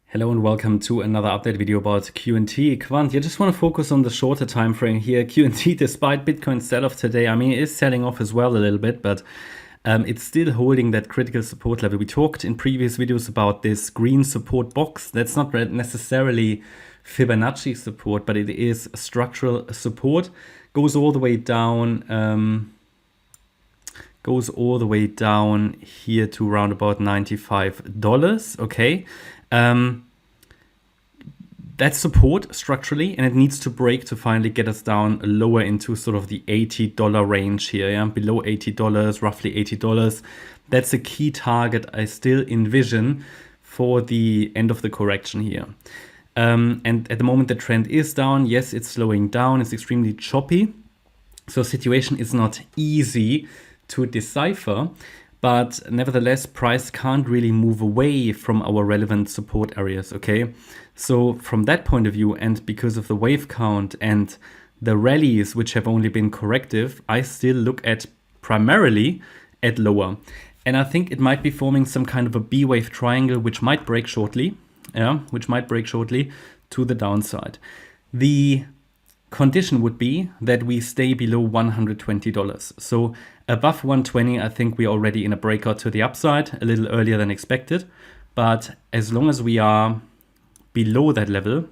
Hello and welcome to another update video about QNT. Quant, you just want to focus on the shorter time frame here. QNT, despite Bitcoin's sell-off today, I mean, it is selling off as well a little bit, but it's still holding that critical support level. We talked in previous videos about this green support box. That's not necessarily Fibonacci support, but it is structural support. Goes all the way down. Goes all the way down here to around about $95. Okay. That's support structurally, and it needs to break to finally get us down lower into sort of the $80 range here, yeah? Below $80, roughly $80. That's a key target I still envision for the end of the correction here. And at the moment the trend is down. Yes, it's slowing down. It's extremely choppy. So situation is not easy to decipher. But nevertheless, price can't really move away from our relevant support areas, okay? So from that point of view, and because of the wave count and the rallies, which have only been corrective, I still look at primarily at lower. And I think it might be forming some kind of a B-wave triangle, which might break shortly, to the downside. The condition would be that we stay below $120. So above 120, I think we're already in a breakout to the upside, a little earlier than expected. But as long as we are below that level,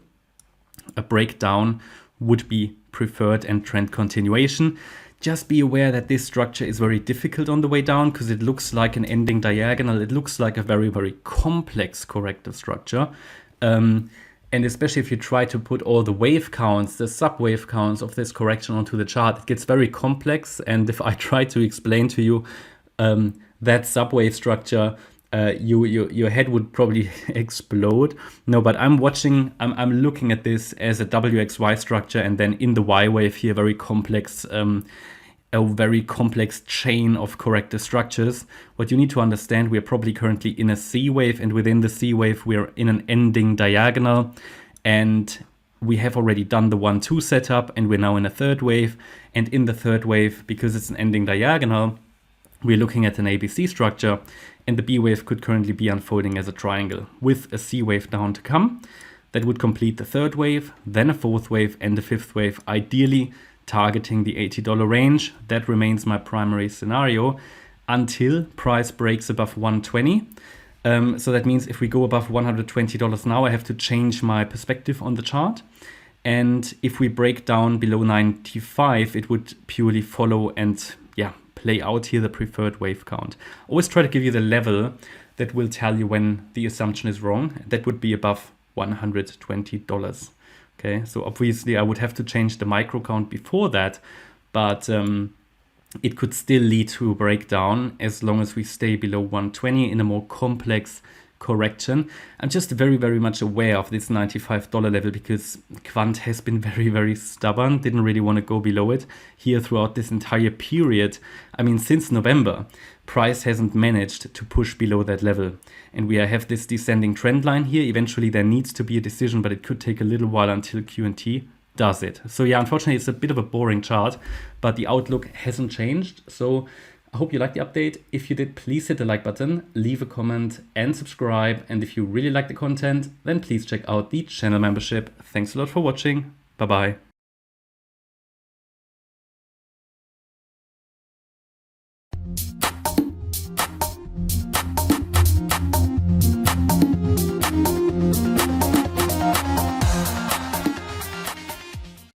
a breakdown would be preferred and trend continuation. Just be aware that this structure is very difficult on the way down because it looks like an ending diagonal. It looks like a very, very complex corrective structure. And especially if you try to put all the wave counts, the sub-wave counts of this correction onto the chart, it gets very complex. And if I try to explain to you that sub-wave structure, your head would probably explode. No, but I'm looking at this as a WXY structure, and then in the Y wave here, a very complex chain of corrective structures. What you need to understand, we are probably currently in a C wave, and within the C wave, we're in an ending diagonal, and we have already done the 1-2 setup, and we're now in a third wave. And in the third wave, because it's an ending diagonal, we're looking at an ABC structure, and the B wave could currently be unfolding as a triangle with a C wave down to come. That would complete the third wave, then a fourth wave, and a fifth wave, ideally targeting the $80 range. That remains my primary scenario until price breaks above 120. So that means if we go above $120 now, I have to change my perspective on the chart. And if we break down below 95, it would purely follow and play out here the preferred wave count. Always try to give you the level that will tell you when the assumption is wrong. That would be above $120. Okay, so obviously I would have to change the micro count before that, but it could still lead to a breakdown as long as we stay below 120 in a more complex correction. I'm just very, very much aware of this $95 level because Quant has been very, very stubborn, didn't really want to go below it here throughout this entire period. I mean, since November, price hasn't managed to push below that level. And we have this descending trend line here. Eventually there needs to be a decision, but it could take a little while until QNT does it. So yeah, unfortunately, it's a bit of a boring chart, but the outlook hasn't changed. So I hope you liked the update. If you did, please hit the like button, leave a comment and subscribe. And if you really like the content, then please check out the channel membership. Thanks a lot for watching. Bye-bye.